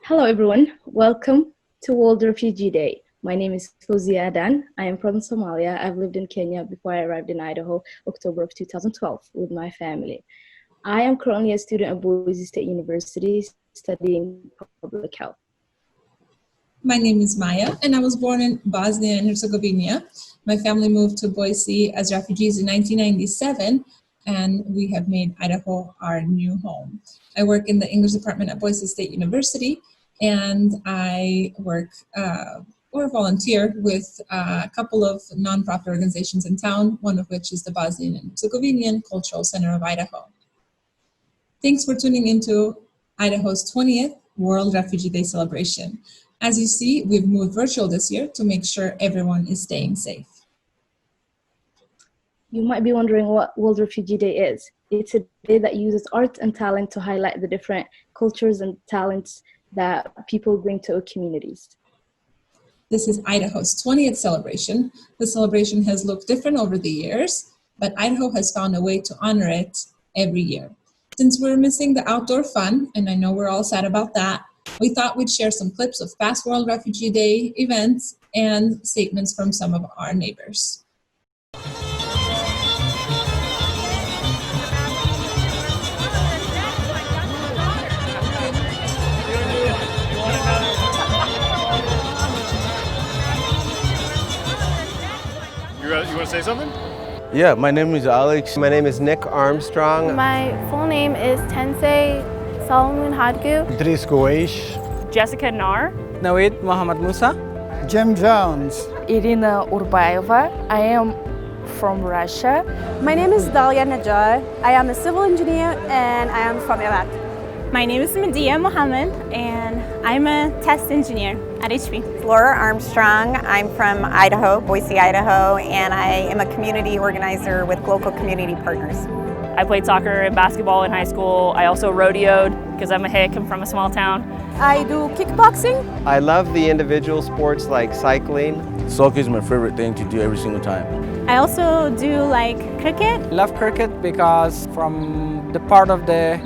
Hello, everyone. Welcome to World Refugee Day. My name is Fozia Adan. I am from Somalia. I've lived in Kenya before I arrived in Idaho, October of 2012, with my family. I am currently a student at Boise State University studying public health. My name is Maya, and I was born in Bosnian and Herzegovina. My family moved to Boise as refugees in 1997, and we have made Idaho our new home. I work in the English department at Boise State University, and I work or volunteer with a couple of nonprofit organizations in town, one of which is the Bosnian and Herzegovinian Cultural Center of Idaho. Thanks for tuning into Idaho's 20th World Refugee Day celebration. As you see, we've moved virtual this year to make sure everyone is staying safe. You might be wondering what World Refugee Day is. It's a day that uses art and talent to highlight the different cultures and talents that people bring to our communities. This is Idaho's 20th celebration. The celebration has looked different over the years, but Idaho has found a way to honor it every year. Since we're missing the outdoor fun, and I know we're all sad about that, we thought we'd share some clips of past World Refugee Day events and statements from some of our neighbors. You want to say something? Yeah, my name is Alex. My name is Nick Armstrong. My full name is Tensei Solomon Hadgu. Idris Gouish. Jessica Nar. Nawid Muhammad Musa. Jim Jones. Irina Urbaeva. I am from Russia. My name is Dalia Najjar. I am a civil engineer and I am from Iraq. My name is Medea Mohammed and I'm a test engineer at HP. Laura Armstrong. I'm from Idaho, Boise, Idaho, and I am a community organizer with local community partners. I played soccer and basketball in high school. I also rodeoed because I'm a hick. I'm from a small town. I do kickboxing. I love the individual sports like cycling. Soccer is my favorite thing to do every single time. I also do like cricket. Love cricket because from the part of the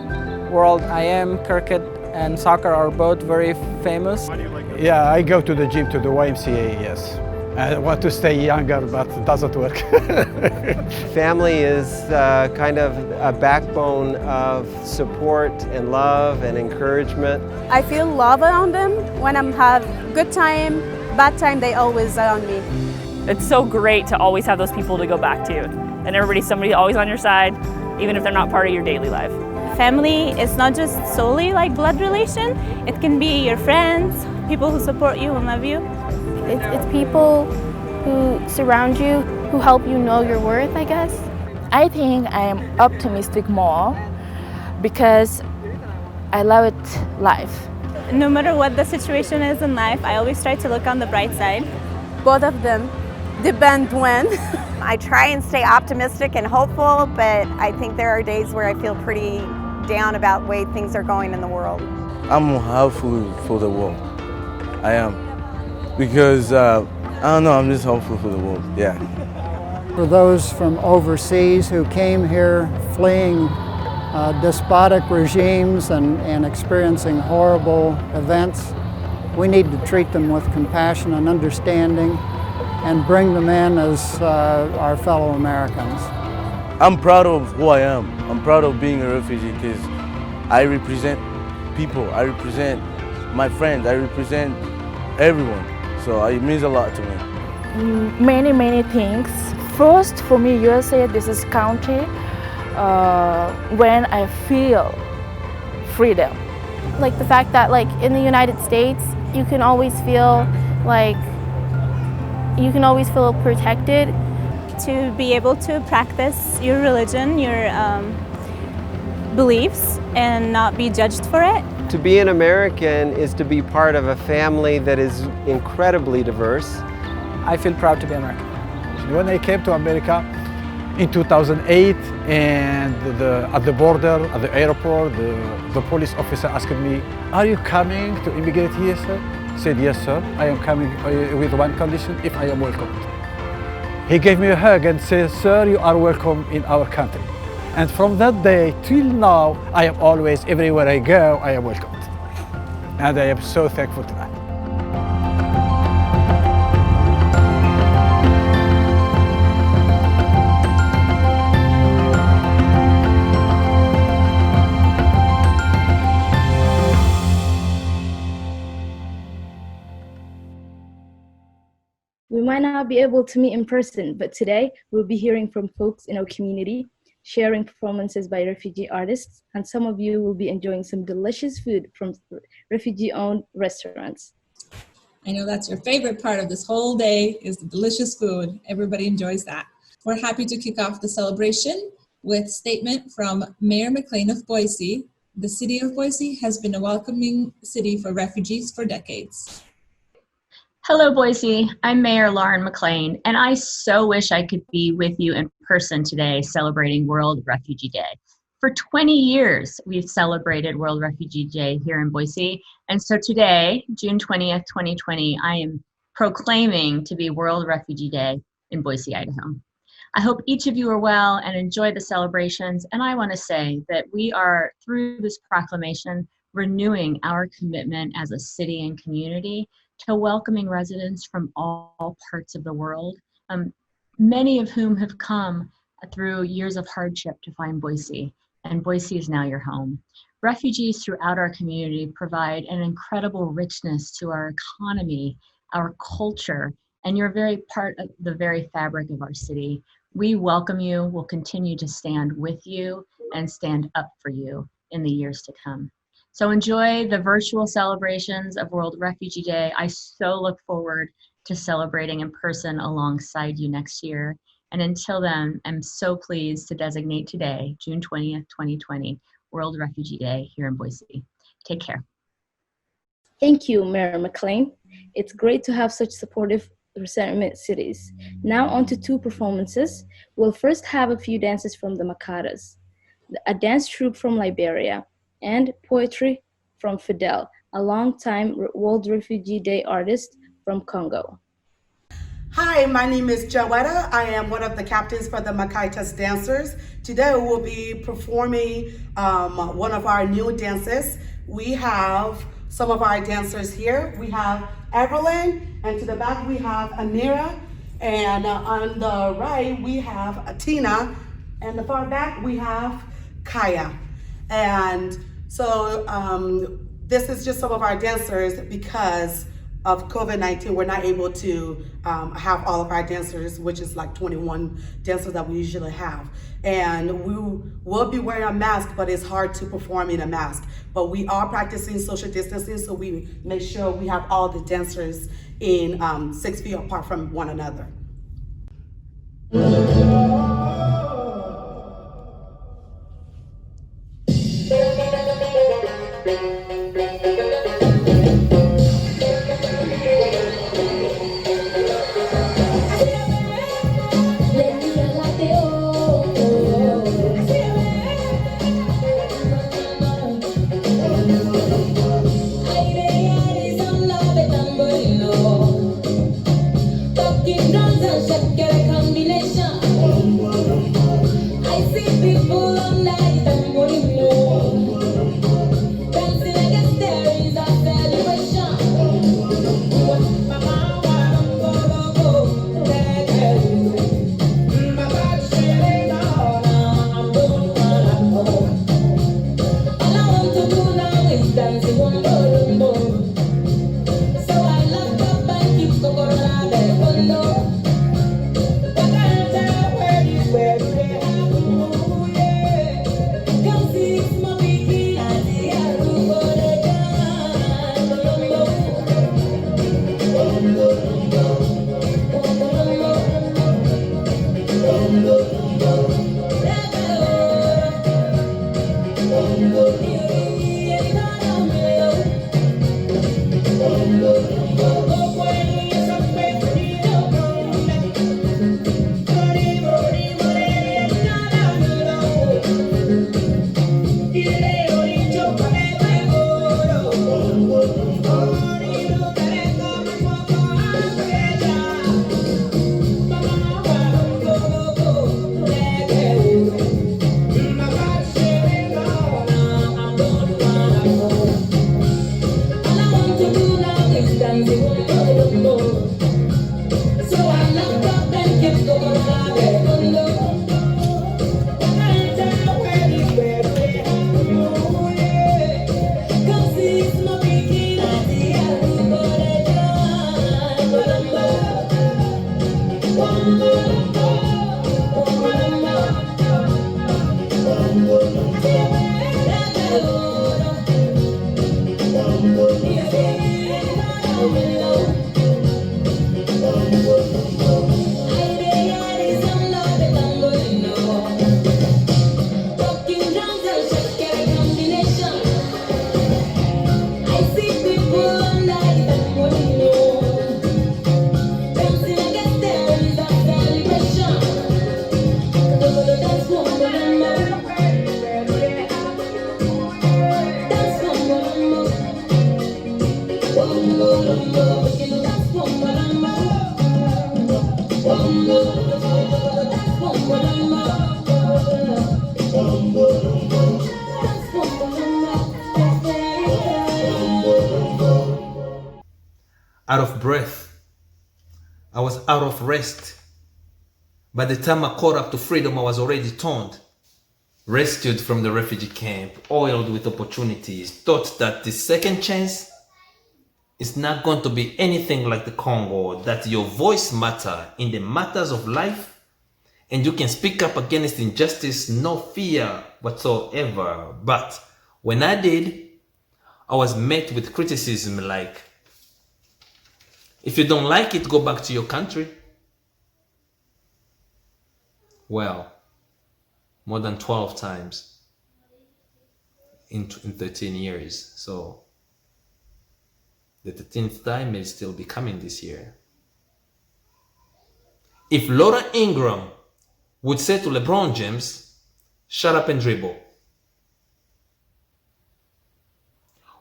world I am, cricket and soccer are both very famous. Yeah, I go to the gym, to the YMCA, yes. I want to stay younger, but it doesn't work. Family is kind of a backbone of support and love and encouragement. I feel love around them. When I have good time, bad time, they always around me. It's so great to always have those people to go back to. And somebody always on your side, even if they're not part of your daily life. Family is not just solely like blood relation. It can be your friends, people who support you and love you. It's people who surround you, who help you know your worth, I guess. I think I am optimistic more because I love it life. No matter what the situation is in life, I always try to look on the bright side. Both of them depend when. I try and stay optimistic and hopeful, but I think there are days where I feel pretty down about the way things are going in the world. I'm hopeful for the world. I am. Because, I don't know, I'm just hopeful for the world, yeah. For those from overseas who came here fleeing despotic regimes and experiencing horrible events, we need to treat them with compassion and understanding and bring them in as our fellow Americans. I'm proud of who I am. I'm proud of being a refugee because I represent people, I represent my friends, I represent everyone. So it means a lot to me. Many things. First, for me, USA, this is country when I feel freedom. Like the fact that like in the United States, you can always feel protected. To be able to practice your religion, your beliefs, and not be judged for it. To be an American is to be part of a family that is incredibly diverse. I feel proud to be American. When I came to America in 2008 and at the border, at the airport, the police officer asked me, "Are you coming to immigrate here, sir?" I said, "Yes, sir. I am coming with one condition, if I am welcomed." He gave me a hug and said, "Sir, you are welcome in our country." And from that day till now, I am always, everywhere I go, I am welcomed. and I am so thankful to that. We might not be able to meet in person, but today we'll be hearing from folks in our community, sharing performances by refugee artists, and some of you will be enjoying some delicious food from refugee-owned restaurants. I know that's your favorite part of this whole day is the delicious food. Everybody enjoys that. We're happy to kick off the celebration with a statement from Mayor McLean of Boise. The city of Boise has been a welcoming city for refugees for decades. Hello, Boise. I'm Mayor Lauren McLean, and I so wish I could be with you in person today celebrating World Refugee Day. For 20 years, we've celebrated World Refugee Day here in Boise, and so today, June 20th, 2020, I am proclaiming to be World Refugee Day in Boise, Idaho. I hope each of you are well and enjoy the celebrations, and I want to say that we are, through this proclamation, renewing our commitment as a city and community to welcoming residents from all parts of the world, many of whom have come through years of hardship to find Boise, and Boise is now your home. Refugees throughout our community provide an incredible richness to our economy, our culture, and you're very part of the very fabric of our city. We welcome you, we'll continue to stand with you and stand up for you in the years to come. So enjoy the virtual celebrations of World Refugee Day. I so look forward to celebrating in person alongside you next year. And until then, I'm so pleased to designate today, June 20th, 2020, World Refugee Day here in Boise. Take care. Thank you, Mayor McLean. It's great to have such supportive resettlement cities. Now on to two performances. We'll first have a few dances from the Makaras, a dance troupe from Liberia, and poetry from Fidel, a longtime World Refugee Day artist from Congo. Hi, my name is Joetta. I am one of the captains for the Makaitas dancers. Today we will be performing one of our new dances. We have some of our dancers here. We have Evelyn, and to the back we have Amira, and on the right we have Atina, and the far back we have Kaya. And so this is just some of our dancers. Because of COVID-19, we're not able to have all of our dancers, which is like 21 dancers that we usually have. And we will be wearing a mask, but it's hard to perform in a mask. But we are practicing social distancing, so we make sure we have all the dancers in 6 feet apart from one another. Out of breath, I was out of rest. By the time I caught up to freedom, I was already toned. Rescued from the refugee camp, oiled with opportunities, thought that the second chance is not going to be anything like the Congo, that your voice matters in the matters of life, and you can speak up against injustice, no fear whatsoever. But when I did, I was met with criticism like, if you don't like it, go back to your country. Well, more than 12 times in 13 years. So the 13th time may still be coming this year. If Laura Ingraham would say to LeBron James, shut up and dribble.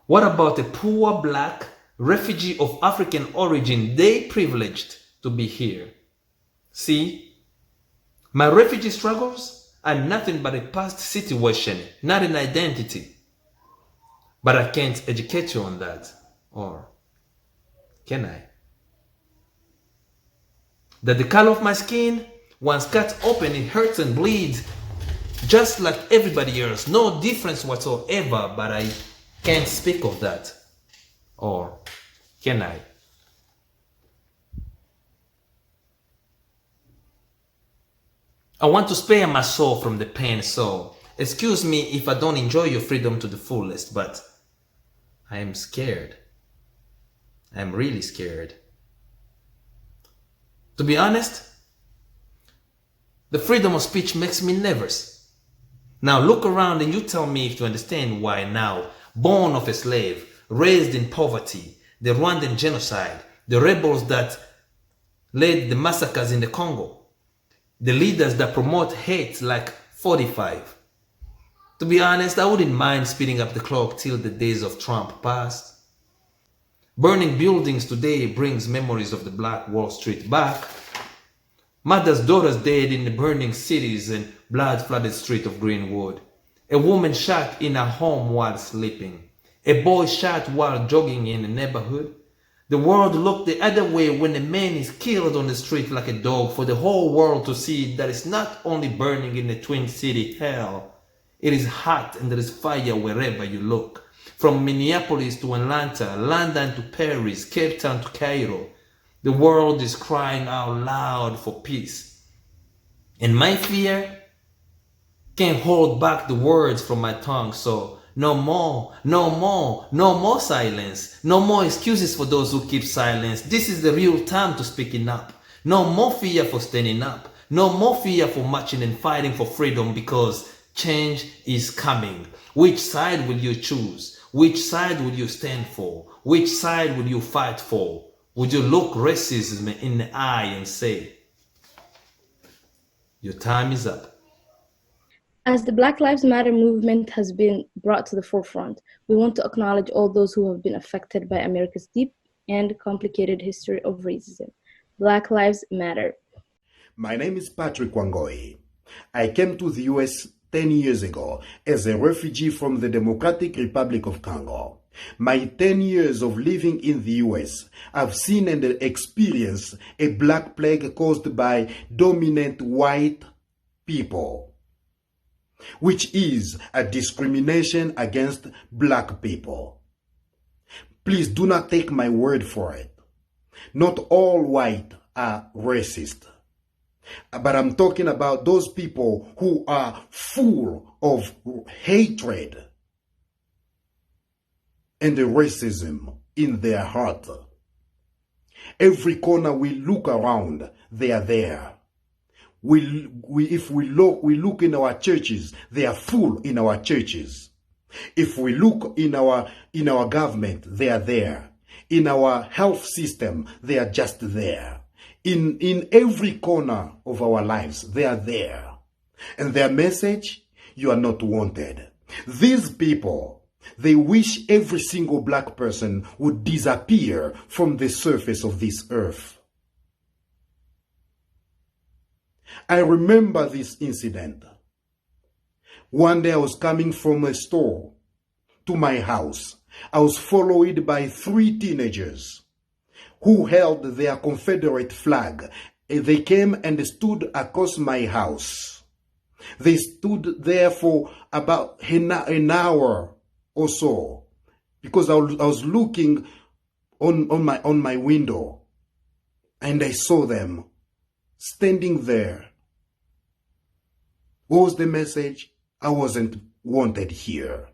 What about a poor black refugee of African origin, they privileged to be here? See, my refugee struggles are nothing but a past situation, not an identity. But I can't educate you on that, or can I? That the color of my skin, once cut open, it hurts and bleeds, just like everybody else, no difference whatsoever, but I can't speak of that. Or can I? I want to spare my soul from the pain, so excuse me if I don't enjoy your freedom to the fullest, but I am scared. I am really scared. To be honest, the freedom of speech makes me nervous. Now look around and you tell me if you understand why now, born of a slave, raised in poverty, the Rwandan genocide, the rebels that led the massacres in the Congo, the leaders that promote hate like 45. To be honest, I wouldn't mind speeding up the clock till the days of Trump passed. Burning buildings today brings memories of the Black Wall Street back. Mothers' daughters dead in the burning cities and blood-flooded street of Greenwood. A woman shot in her home while sleeping. A boy shot while jogging in the neighborhood. The world looked the other way when a man is killed on the street like a dog, for the whole world to see that it's not only burning in the Twin City hell. It is hot and there is fire wherever you look. From Minneapolis to Atlanta, London to Paris, Cape Town to Cairo, the world is crying out loud for peace. And my fear can't hold back the words from my tongue, so no more, no more, no more silence. No more excuses for those who keep silence. This is the real time to speaking up. No more fear for standing up. No more fear for marching and fighting for freedom, because change is coming. Which side will you choose? Which side will you stand for? Which side will you fight for? Would you look racism in the eye and say, your time is up? As the Black Lives Matter movement has been brought to the forefront, we want to acknowledge all those who have been affected by America's deep and complicated history of racism. Black Lives Matter. My name is Patrick Wangoi. I came to the US 10 years ago as a refugee from the Democratic Republic of Congo. My 10 years of living in the US, I've seen and experienced a black plague caused by dominant white people, which is a discrimination against black people. Please do not take my word for it. Not all white are racist. But I'm talking about those people who are full of hatred and the racism in their heart. Every corner we look around, they are there. If we look in our churches, they are full in our churches. If we look in our government, they are there. In our health system, they are just there. In every corner of our lives, they are there. And their message, you are not wanted. These people, they wish every single black person would disappear from the surface of this earth. I remember this incident. One day I was coming from a store to my house. I was followed by 3 teenagers who held their Confederate flag. They came and stood across my house. They stood there for about an hour or so because I was looking on my window, and I saw them standing there. What was the message? I wasn't wanted here.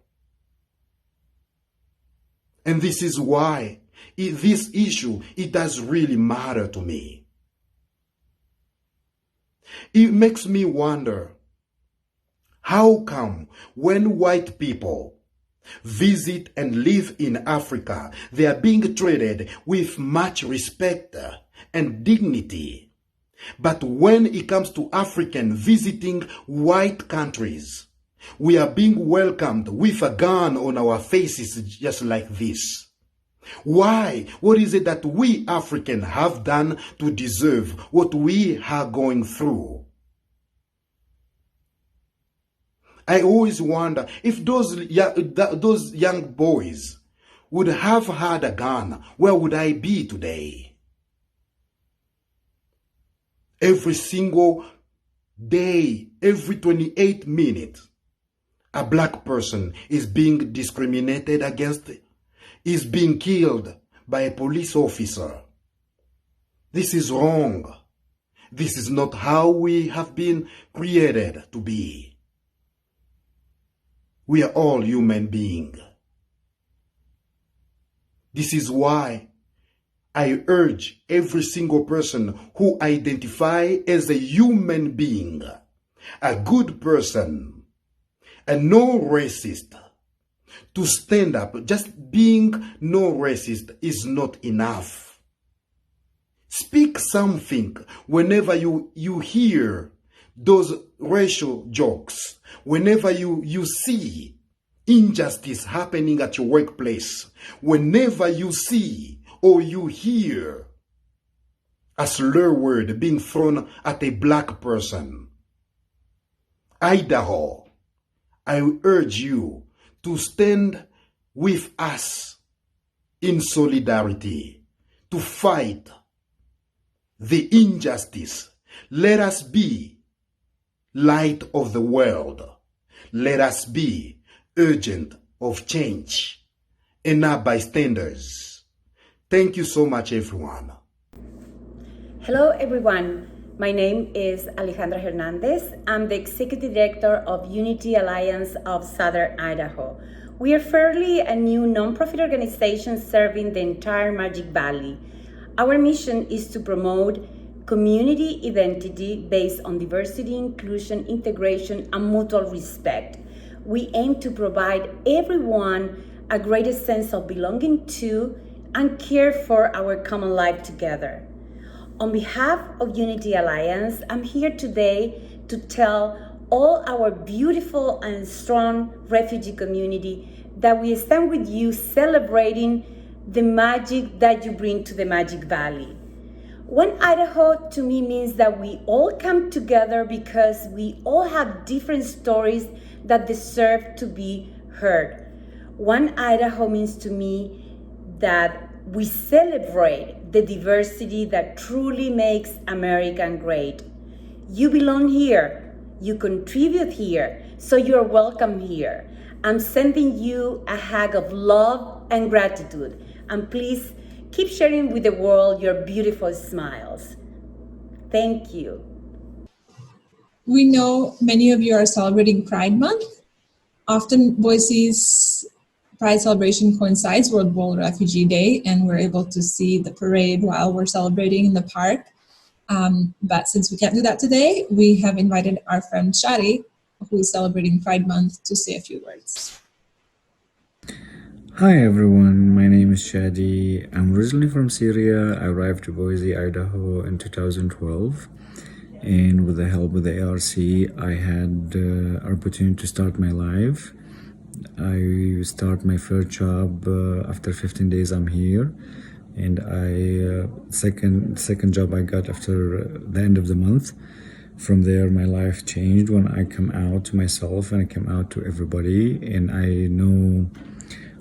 And this is why this issue, it does really matter to me. It makes me wonder, how come when white people visit and live in Africa, they are being treated with much respect and dignity? But when it comes to African visiting white countries, we are being welcomed with a gun on our faces just like this. Why? What is it that we Africans have done to deserve what we are going through? I always wonder if those young boys would have had a gun, where would I be today? Every single day, every 28 minutes, a black person is being discriminated against, is being killed by a police officer. This is wrong. This is not how we have been created to be. We are all human beings. This is why I urge every single person who identifies as a human being, a good person, and no racist, to stand up. Just being no racist is not enough. Speak something whenever you hear those racial jokes, whenever you see injustice happening at your workplace, whenever you see or you hear a slur word being thrown at a black person. Idaho, I urge you to stand with us in solidarity to fight the injustice. Let us be light of the world. Let us be agent of change and not bystanders. Thank you so much, everyone. Hello, everyone. My name is Alejandra Hernandez. I'm the Executive Director of Unity Alliance of Southern Idaho. We are fairly a new nonprofit organization serving the entire Magic Valley. Our mission is to promote community identity based on diversity, inclusion, integration, and mutual respect. We aim to provide everyone a greater sense of belonging to and care for our common life together. On behalf of Unity Alliance, I'm here today to tell all our beautiful and strong refugee community that we stand with you celebrating the magic that you bring to the Magic Valley. One Idaho to me means that we all come together because we all have different stories that deserve to be heard. One Idaho means to me that we celebrate the diversity that truly makes America great. You belong here, you contribute here, so you're welcome here. I'm sending you a hug of love and gratitude, and please keep sharing with the world your beautiful smiles. Thank you. We know many of you are celebrating Pride Month. Often Boise's Pride celebration coincides with World Refugee Day, and we're able to see the parade while we're celebrating in the park. But since we can't do that today, we have invited our friend Shari, who is celebrating Pride Month, to say a few words. Hi everyone, my name is Shadi. I'm originally from Syria. I arrived to Boise, Idaho in 2012. And with the help of the ARC, I had the opportunity to start my life. I start my first job after 15 days I'm here. And second job I got after the end of the month. From there, my life changed when I come out to myself and I come out to everybody. And I know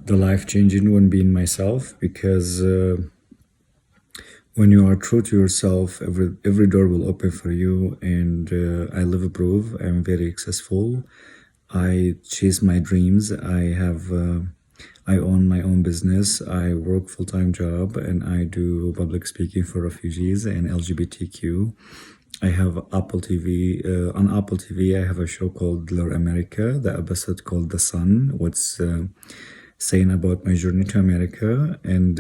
the life changing when being myself, because when you are true to yourself, every door will open for you. And I live a proof. I'm very successful. I chase my dreams. I own my own business. I work full-time job, and I do public speaking for refugees and LGBTQ. I have Apple TV. On Apple TV, I have a show called Lure America. The episode called The Sun, what's saying about my journey to America. And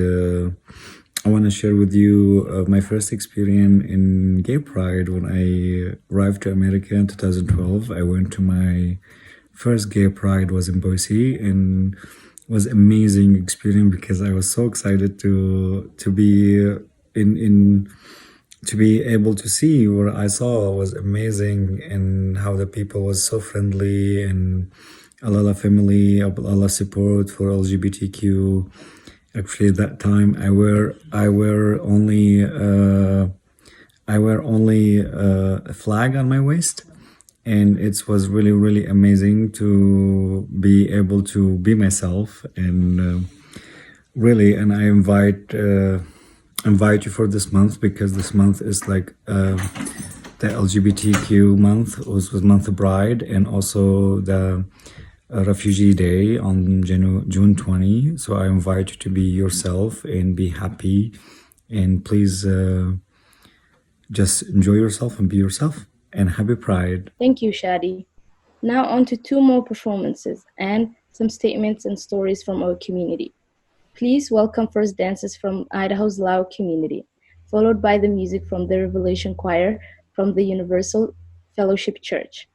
I want to share with you my first experience in Gay Pride. When I arrived to America in 2012, I went to my first Gay Pride was in Boise, and was amazing experience because I was so excited to be to be able to see what I saw was amazing, and how the people was so friendly, and a lot of family, a lot of support for LGBTQ. Actually, at that time, I wear only a flag on my waist, and it was really, really amazing to be able to be myself. And really, and I invite you for this month, because this month is like the LGBTQ month, was month of Pride, and also the Refugee Day on June 20. So I invite you to be yourself and be happy, and please just enjoy yourself and be yourself. And happy Pride. Thank you, Shadi. Now on to 2 more performances and some statements and stories from our community. Please welcome first dances from Idaho's Lao community, followed by the music from the Revelation Choir from the Universal Fellowship Church.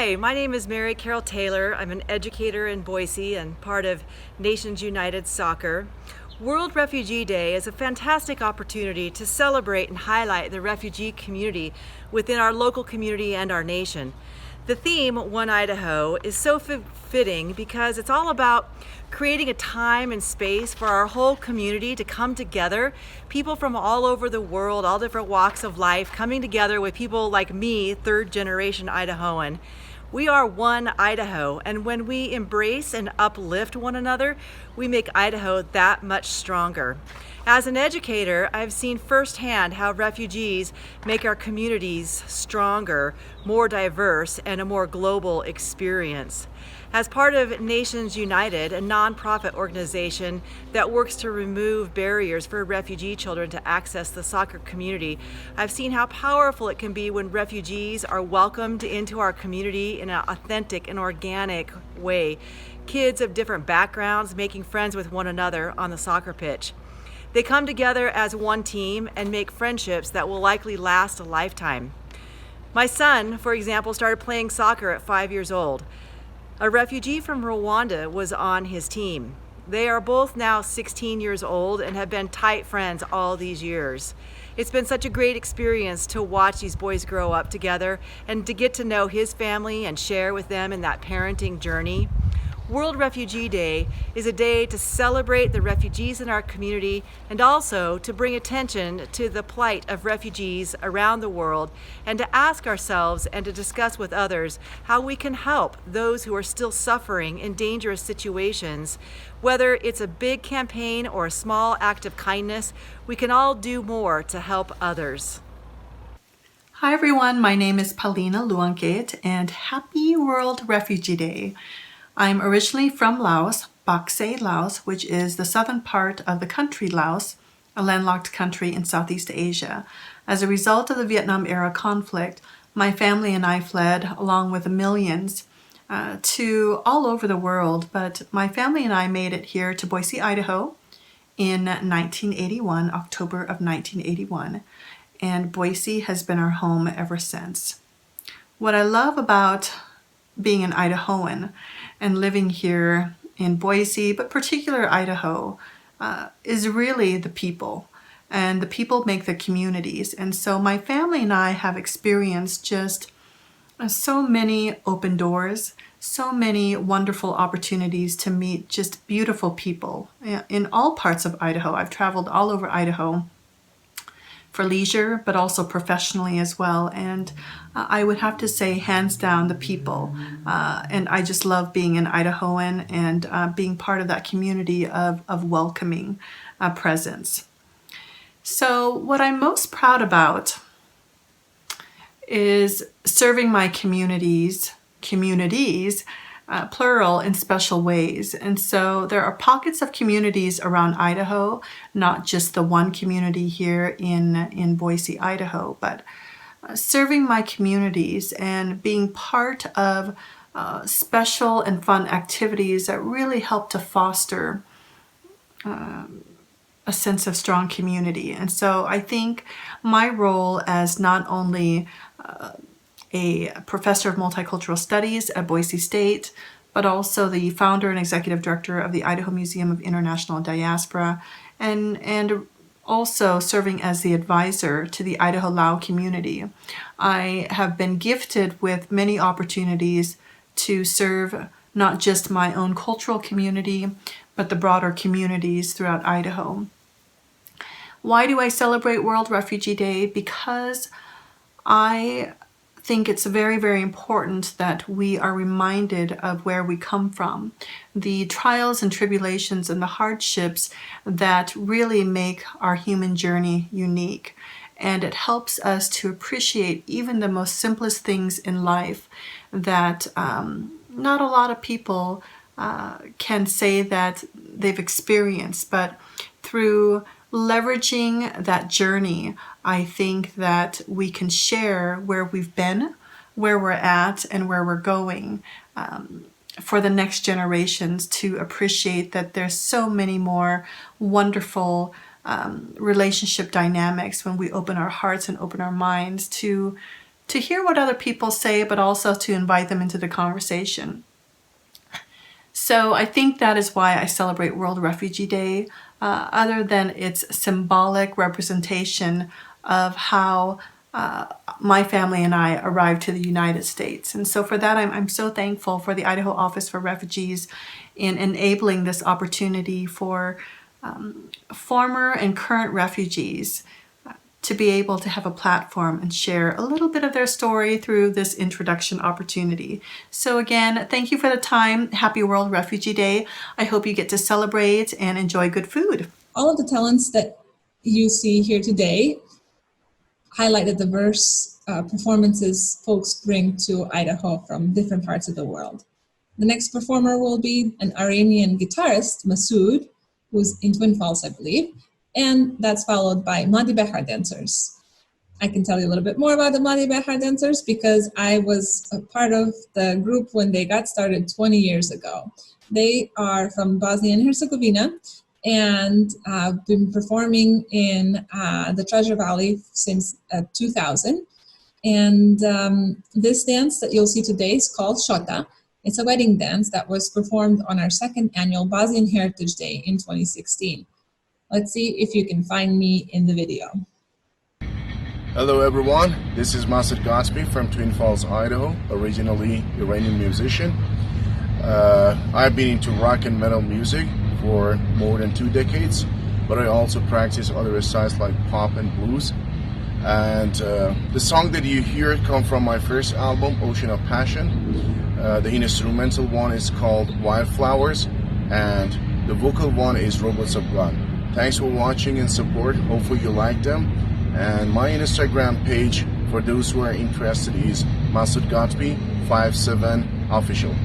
Hi, my name is Mary Carol Taylor. I'm an educator in Boise and part of Nations United Soccer. World Refugee Day is a fantastic opportunity to celebrate and highlight the refugee community within our local community and our nation. The theme, One Idaho, is so fitting because it's all about creating a time and space for our whole community to come together. People from all over the world, all different walks of life, coming together with people like me, third generation Idahoan. We are one Idaho, and when we embrace and uplift one another, we make Idaho that much stronger. As an educator, I've seen firsthand how refugees make our communities stronger, more diverse, and a more global experience. As part of Nations United, a nonprofit organization that works to remove barriers for refugee children to access the soccer community, I've seen how powerful it can be when refugees are welcomed into our community in an authentic and organic way. Kids of different backgrounds making friends with one another on the soccer pitch. They come together as one team and make friendships that will likely last a lifetime. My son, for example, started playing soccer at 5 years old. A refugee from Rwanda was on his team. They are both now 16 years old and have been tight friends all these years. It's been such a great experience to watch these boys grow up together and to get to know his family and share with them in that parenting journey. World Refugee Day is a day to celebrate the refugees in our community and also to bring attention to the plight of refugees around the world and to ask ourselves and to discuss with others how we can help those who are still suffering in dangerous situations. Whether it's a big campaign or a small act of kindness, we can all do more to help others. Hi everyone, my name is Paulina Luangkit and happy World Refugee Day. I'm originally from Laos, Baksay, Laos, which is the southern part of the country Laos, a landlocked country in Southeast Asia. As a result of the Vietnam-era conflict, my family and I fled, along with the millions, to all over the world, but my family and I made it here to Boise, Idaho in 1981, October of 1981, and Boise has been our home ever since. What I love about being an Idahoan and living here in Boise, but particular Idaho, is really the people. And the people make the communities. And so my family and I have experienced just so many open doors, so many wonderful opportunities to meet just beautiful people in all parts of Idaho. I've traveled all over Idaho for leisure, but also professionally as well. And I would have to say, hands down, the people. And I just love being an Idahoan and being part of that community of welcoming presence. So what I'm most proud about is serving my communities, plural, in special ways. And so there are pockets of communities around Idaho, not just the one community here in Boise, Idaho, but serving my communities and being part of special and fun activities that really help to foster a sense of strong community. And so I think my role as not only a professor of multicultural studies at Boise State, but also the founder and executive director of the Idaho Museum of International Diaspora, and also serving as the advisor to the Idaho Lao community. I have been gifted with many opportunities to serve not just my own cultural community, but the broader communities throughout Idaho. Why do I celebrate World Refugee Day? Because I think it's very, very important that we are reminded of where we come from, the trials and tribulations and the hardships that really make our human journey unique. And it helps us to appreciate even the most simplest things in life that not a lot of people can say that they've experienced, but through leveraging that journey, I think that we can share where we've been, where we're at, and where we're going for the next generations to appreciate that there's so many more wonderful relationship dynamics when we open our hearts and open our minds to hear what other people say, but also to invite them into the conversation. So I think that is why I celebrate World Refugee Day, other than its symbolic representation of how my family and I arrived to the United States. And so for that, I'm so thankful for the Idaho Office for Refugees in enabling this opportunity for former and current refugees to be able to have a platform and share a little bit of their story through this introduction opportunity. So again, thank you for the time. Happy World Refugee Day. I hope you get to celebrate and enjoy good food. All of the talents that you see here today highlight the diverse performances folks bring to Idaho from different parts of the world. The next performer will be an Iranian guitarist, Masood, who's in Twin Falls, I believe, and that's followed by Mladi Behar dancers. I can tell you a little bit more about the Mladi Behar dancers because I was a part of the group when they got started 20 years ago. They are from Bosnia and Herzegovina and have been performing in the Treasure Valley since 2000. And this dance that you'll see today is called Shota. It's a wedding dance that was performed on our second annual Bosnian Heritage Day in 2016. Let's see if you can find me in the video. Hello everyone, this is Masood Gatsby from Twin Falls, Idaho, originally Iranian musician. I've been into rock and metal music for more than 2 decades, but I also practice other styles like pop and blues. And the song that you hear come from my first album, Ocean of Passion. The instrumental one is called Wildflowers, and the vocal one is Robots of God. Thanks for watching and support. Hopefully you like them. And my Instagram page for those who are interested is Masood Gatsby 57 official.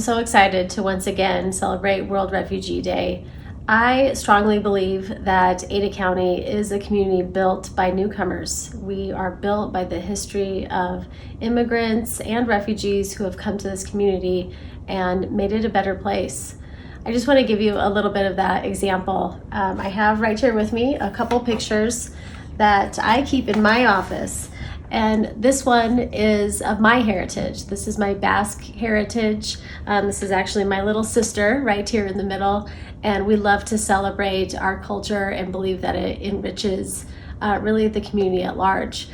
I'm so excited to once again celebrate World Refugee Day. I strongly believe that Ada County is a community built by newcomers. We are built by the history of immigrants and refugees who have come to this community and made it a better place. I just want to give you a little bit of that example. I have right here with me a couple pictures that I keep in my office. And this one is of my heritage. This is my Basque heritage. This is actually my little sister right here in the middle. And we love to celebrate our culture and believe that it enriches really the community at large.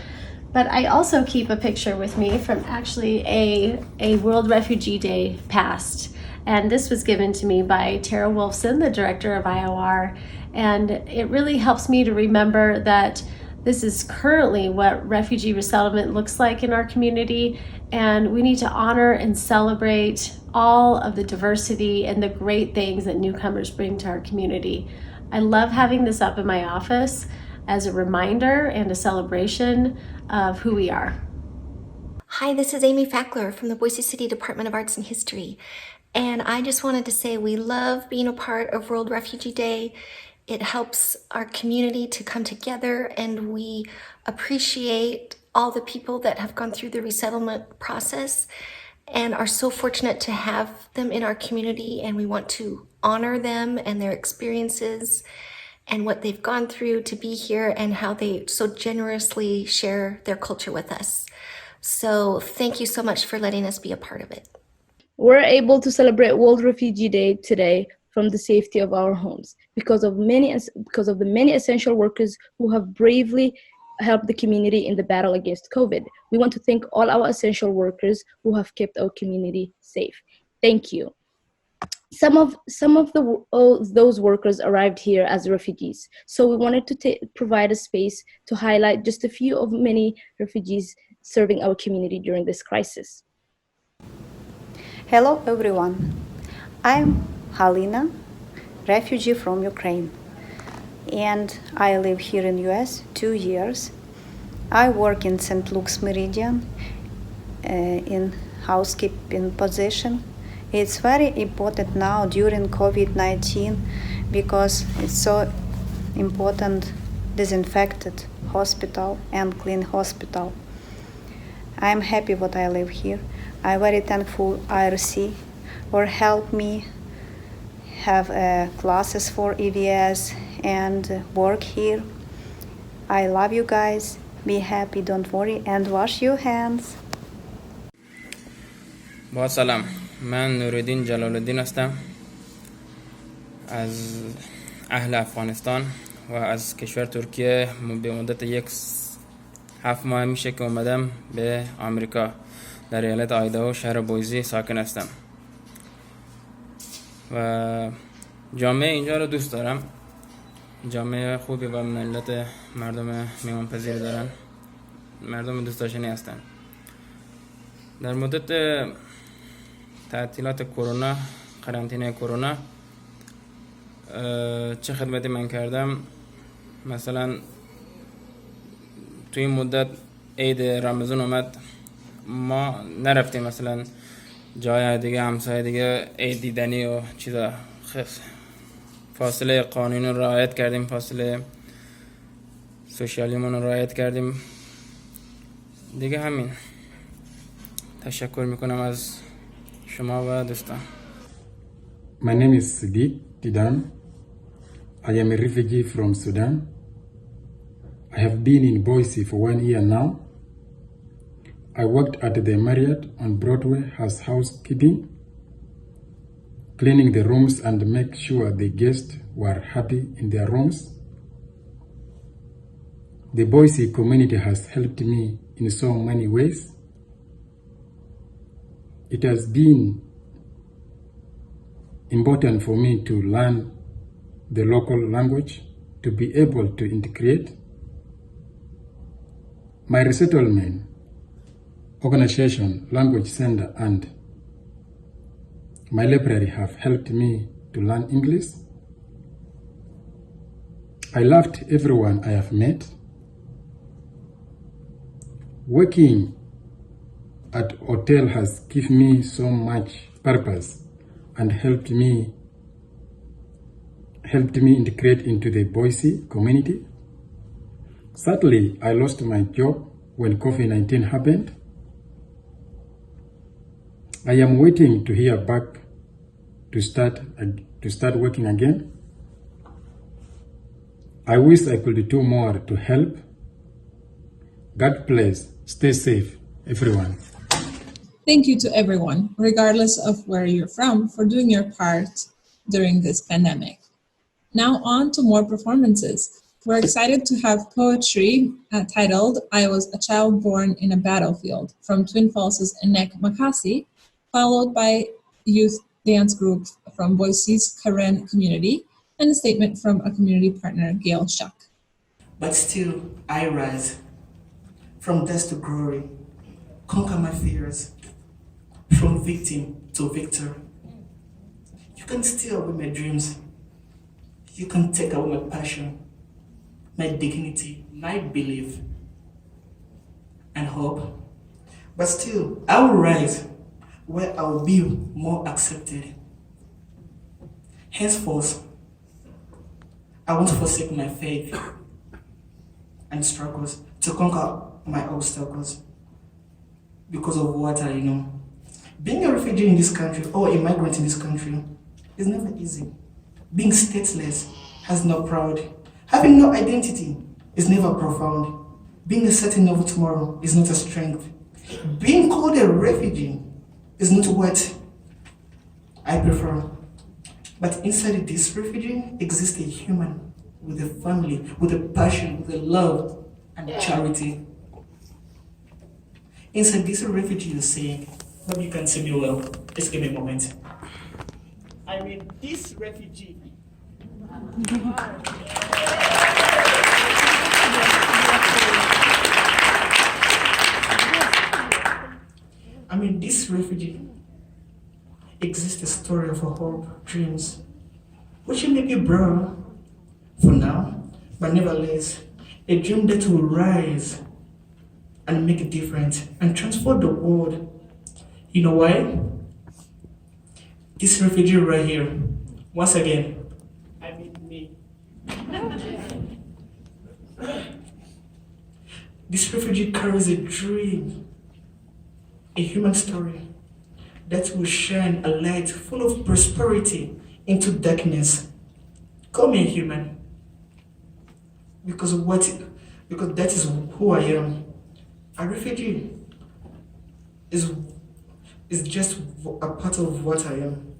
But I also keep a picture with me from actually a World Refugee Day past. And this was given to me by Tara Wolfson, the director of IOR. And it really helps me to remember that this is currently what refugee resettlement looks like in our community, and we need to honor and celebrate all of the diversity and the great things that newcomers bring to our community. I love having this up in my office as a reminder and a celebration of who we are. Hi, this is Amy Fackler from the Boise City Department of Arts and History, and I just wanted to say we love being a part of World Refugee Day. It helps our community to come together, and we appreciate all the people that have gone through the resettlement process and are so fortunate to have them in our community, and we want to honor them and their experiences and what they've gone through to be here and how they so generously share their culture with us. So thank you so much for letting us be a part of it. We're able to celebrate World Refugee Day today from the safety of our homes because of the many essential workers who have bravely helped the community in the battle against COVID. We want to thank all our essential workers who have kept our community safe. Thank you. Some of those workers arrived here as refugees, so we wanted to provide a space to highlight just a few of many refugees serving our community during this crisis. Hello everyone. I'm Halina, refugee from Ukraine, and I live here in US 2 years. I work in St. Luke's Meridian in housekeeping position. It's very important now during COVID-19 because it's so important disinfected hospital and clean hospital. I'm happy that I live here. I'm very thankful IRC for help me have classes for EVS and work here. I love you guys. Be happy, don't worry, and wash your hands. با سلام، من نورالدین جلالالدین هستم از اهل افغانستان و از کشور ترکیه. به مدت 7 ماه میشه که اومدم به آمریکا. در ایالت آیداهو شهر بویزی ساکن هستم و جامعه اینجا رو دوست دارم. جامعه خوبی و ملت مردم میهمانپذیر دارن، مردم دوست داشتنی هستن. در مدت تعطیلات کرونا، قرنطینه کرونا، چه خدمتی من کردم؟ مثلا توی این مدت عید رمضان اومد، ما نرفتیم مثلا جای دیگه، همسایه دیگه عید دیدنی و چیزا. فاصله قانونی رو رعایت کردیم، فاصله سوشیالیمون رو رعایت کردیم دیگه. همین. تشکر میکنم از شما و دوستان. My name is Sadiq Tidan. I am a refugee from Sudan. I have been in Boise for 1 year now. I worked at the Marriott on Broadway as housekeeping, cleaning the rooms and make sure the guests were happy in their rooms. The Boise community has helped me in so many ways. It has been important for me to learn the local language to be able to integrate. My resettlement organization, Language Center, and my library have helped me to learn English. I loved everyone I have met. Working at hotel has given me so much purpose and helped me integrate into the Boise community. Sadly, I lost my job when COVID-19 happened. I am waiting to hear back to start working again. I wish I could do more to help. God bless. Stay safe, everyone. Thank you to everyone, regardless of where you're from, for doing your part during this pandemic. Now on to more performances. We're excited to have poetry titled I Was a Child Born in a Battlefield from Twin Falls' Enek Makasi, followed by youth dance group from Boise's Karen community, and a statement from a community partner, Gail Shuck. But still, I rise from death to glory, conquer my fears, from victim to victor. You can steal away my dreams. You can take away my passion, my dignity, my belief, and hope. But still, I will rise where I will be more accepted. Henceforth, I won't forsake my faith and struggles to conquer my obstacles because of what I know. Being a refugee in this country or a migrant in this country is never easy. Being stateless has no pride. Having no identity is never profound. Being certain of tomorrow is not a strength. Being called a refugee is not what I prefer. But inside this refugee exists a human with a family, with a passion, with a love and charity. Inside this refugee you're saying, hope you can see me well. Just give me a moment. I mean, this refugee. This refugee exists a story of hope, dreams, which may be brown for now, but nevertheless, a dream that will rise and make a difference and transform the world. You know why? This refugee right here, once again, I mean me. This refugee carries a dream, a human story that will shine a light full of prosperity into darkness. Call me a human, because that is who I am. A refugee is just a part of what I am.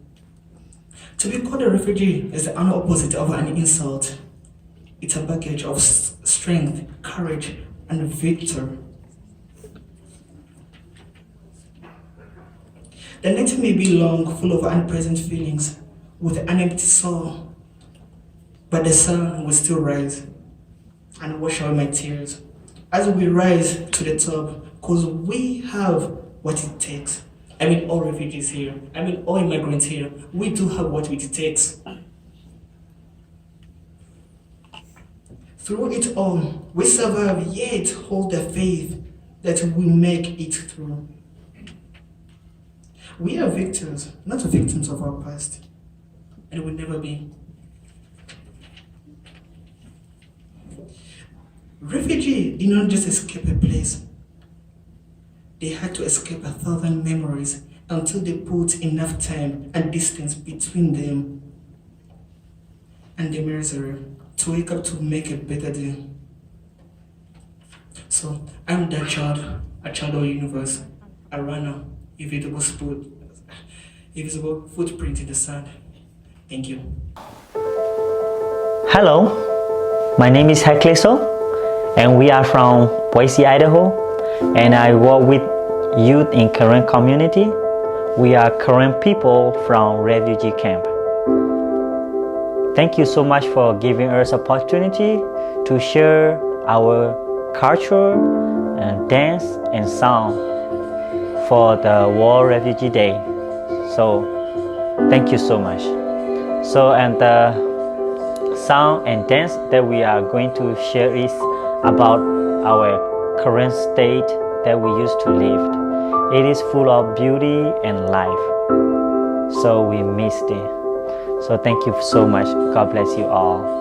To be called a refugee is the opposite of an insult. It's a package of strength, courage, and victory. The night may be long, full of unpleasant feelings, with an empty soul, but the sun will still rise and wash away my tears as we rise to the top, because we have what it takes. I mean, all refugees here, I mean, all immigrants here, we do have what it takes. Through it all, we survive, yet hold the faith that we make it through. We are victors, not victims of our past, and will never be. Refugees did not just escape a place. They had to escape 1,000 memories until they put enough time and distance between them and the misery to wake up to make a better day. So I'm that child, a child of the universe, a runner, invisible footprint in the sand. Thank you. Hello, my name is Hekleso, and we are from Boise, Idaho, and I work with youth in Karen community. We are Karen people from refugee camp. Thank you so much for giving us opportunity to share our culture and dance and song for the World Refugee Day. So thank you so much. So, and the song and dance that we are going to share is about our current state that we used to live. It is full of beauty and life. so we missed it. So thank you so much. God bless you all.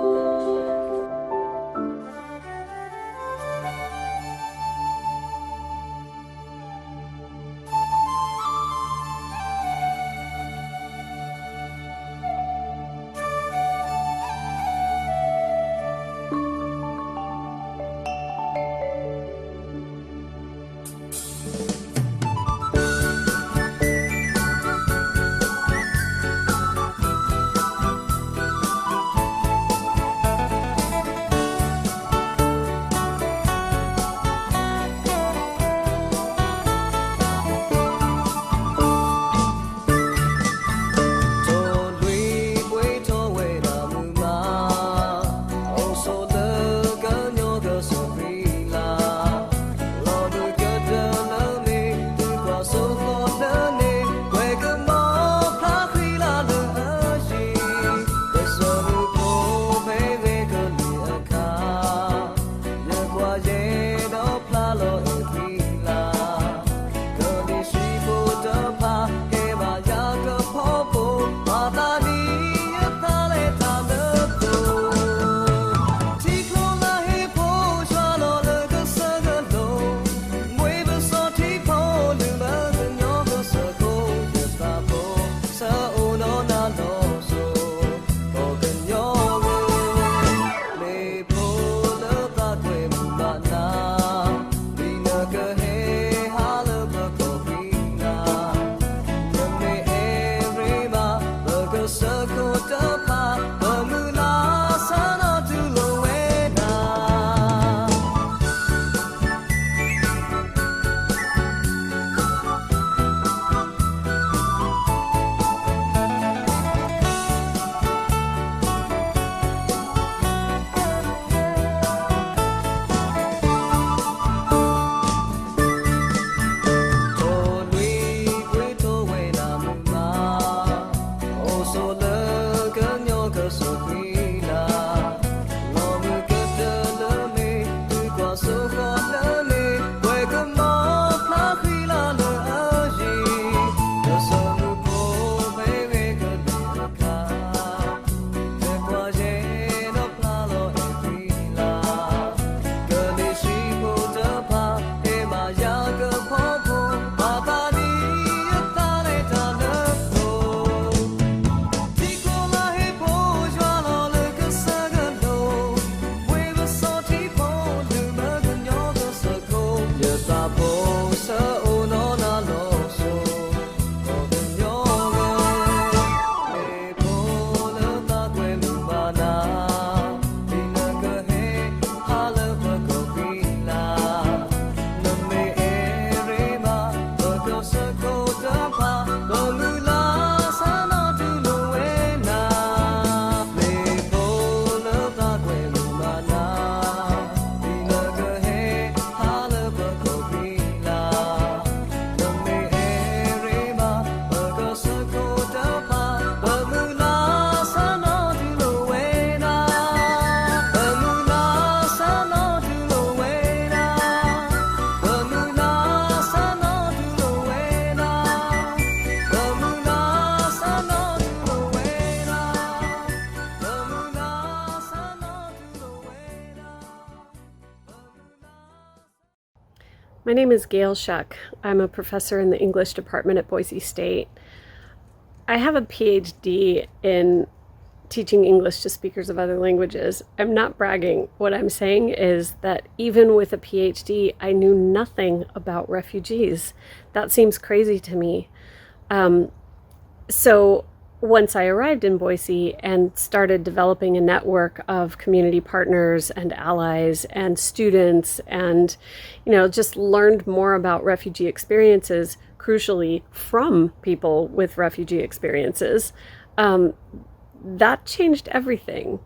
My name is Gail Shuck. I'm a professor in the English department at Boise State. I have a PhD in teaching English to speakers of other languages. I'm not bragging. What I'm saying is that even with a PhD, I knew nothing about refugees. That seems crazy to me. So once I arrived in Boise and started developing a network of community partners and allies and students and, just learned more about refugee experiences, crucially from people with refugee experiences, that changed everything.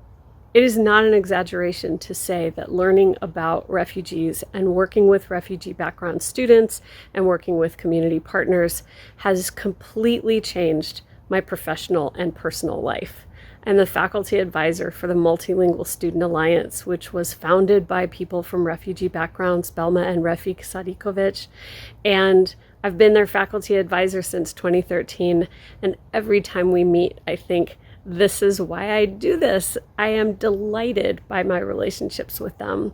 It is not an exaggeration to say that learning about refugees and working with refugee background students and working with community partners has completely changed my professional and personal life. and the faculty advisor for the Multilingual Student Alliance, which was founded by people from refugee backgrounds, Belma and Refik Sadikovic. And I've been their faculty advisor since 2013. And every time we meet, I think, this is why I do this. I am delighted by my relationships with them.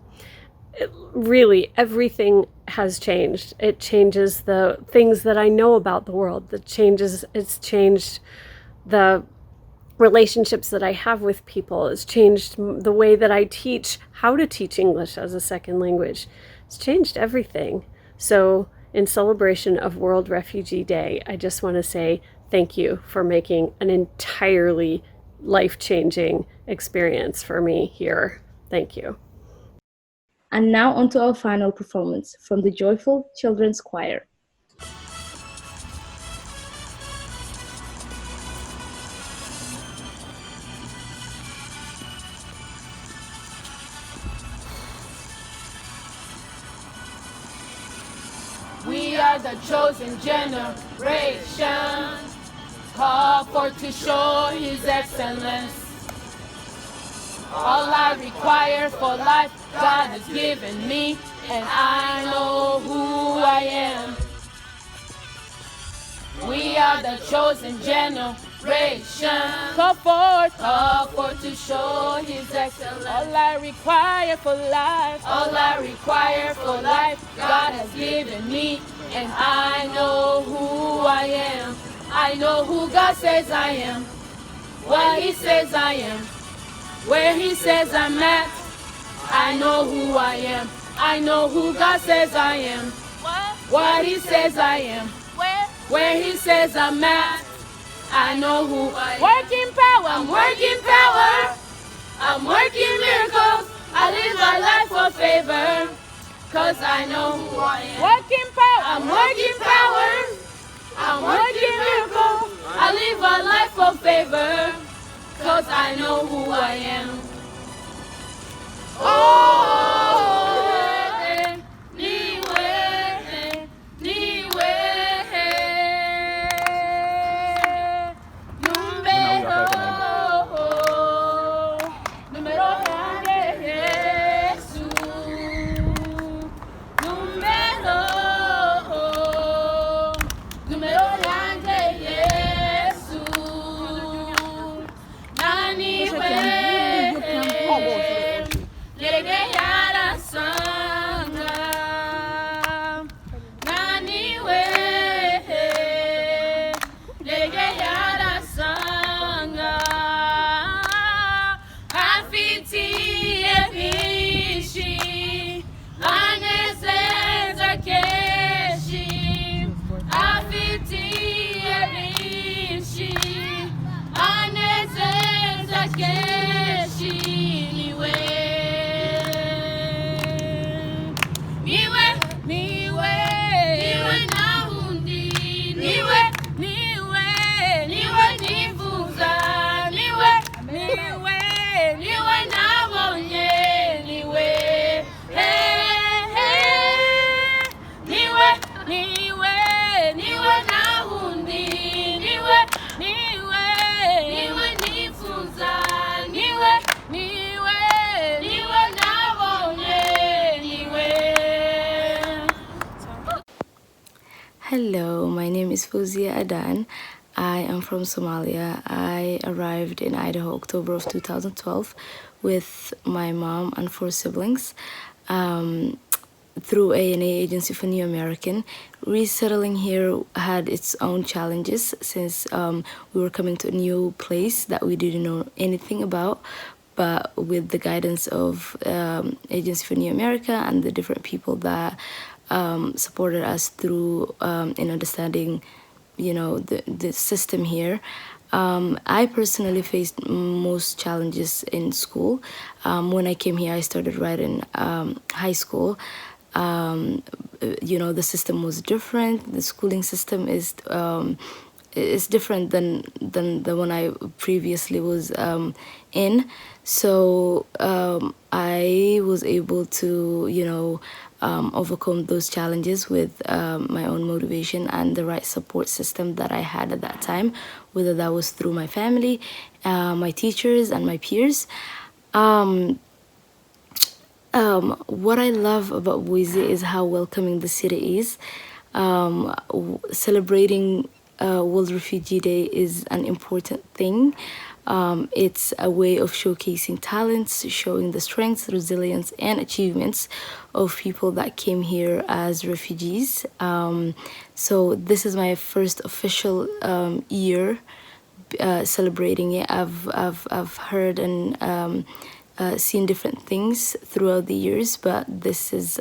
Really, everything has changed. It changes the things that I know about the world. It's changed the relationships that I have with people. It's changed the way that I teach, how to teach English as a second language. It's changed everything. So in celebration of World Refugee Day, I just want to say thank you for making an entirely life-changing experience for me here. Thank you. And now on to our final performance from the Joyful Children's Choir. We are the chosen generation, called for to show His excellence. All I require for life, God has given me, and I know who I am. We are the chosen generation, called for to show His excellence. All I require for life, God has given me, and I know who I am. I know who God says I am, what He says I am, where He says I'm at. I know who I am. I know who God says I am, what He says I am, where He says I'm at. I know who I am. Working power, I'm working power. I'm working miracles. I live my life for favor, cause I know who I am. Working power, I'm working power. I'm working miracles. I live my life for favor, cause I know who I am. Hello, my name is Fozia Adan. I am from Somalia. I arrived in Idaho October of 2012 with my mom and 4 siblings through ANA Agency for New American. Resettling here had its own challenges since we were coming to a new place that we didn't know anything about. But with the guidance of Agency for New America and the different people that supported us through in understanding, the system here. I personally faced most challenges in school. When I came here, I started right in high school. The system was different. The schooling system is different than the one I previously was in. So I was able to, overcome those challenges with my own motivation and the right support system that I had at that time, whether that was through my family my teachers, and my peers. What I love about Boise is how welcoming the city is. Celebrating World Refugee Day is an important thing. It's a way of showcasing talents, showing the strengths, resilience, and achievements of people that came here as refugees. So this is my first official year celebrating it. I've heard and seen different things throughout the years, but this is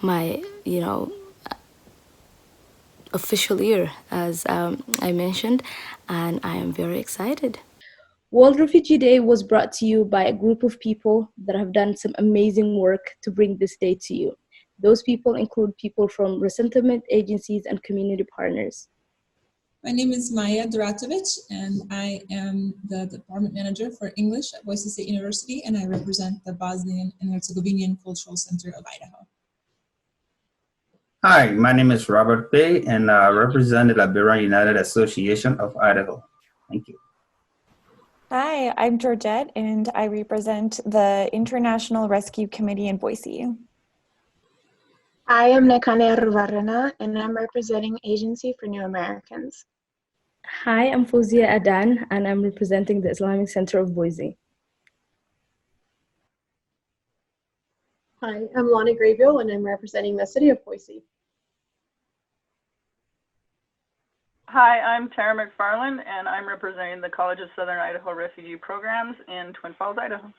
my, official year, as I mentioned, and I am very excited. World Refugee Day was brought to you by a group of people that have done some amazing work to bring this day to you. Those people include people from resettlement agencies and community partners. My name is Maya Duratovic, and I am the Department Manager for English at Boise State University, and I represent the Bosnian and Herzegovinian Cultural Center of Idaho. Hi, my name is Robert Bay, and I represent the Liberian United Association of Idaho. Thank you. Hi, I'm Georgette, and I represent the International Rescue Committee in Boise. I am Nekane Ruvarana, and I'm representing Agency for New Americans. Hi, I'm Fozia Adan, and I'm representing the Islamic Center of Boise. Hi, I'm Lonnie Graybill, and I'm representing the City of Boise. Hi, I'm Tara McFarland, and I'm representing the College of Southern Idaho Refugee Programs in Twin Falls, Idaho.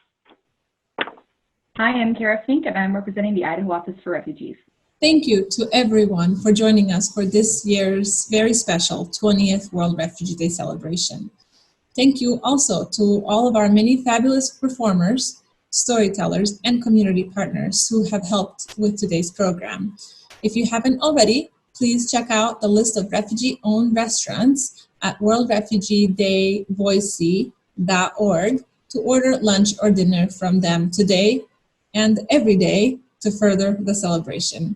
Hi, I'm Kara Fink, and I'm representing the Idaho Office for Refugees. Thank you to everyone for joining us for this year's very special 20th World Refugee Day celebration. Thank you also to all of our many fabulous performers, storytellers, and community partners who have helped with today's program. If you haven't already, please check out the list of refugee-owned restaurants at worldrefugeedayboise.org to order lunch or dinner from them today and every day to further the celebration.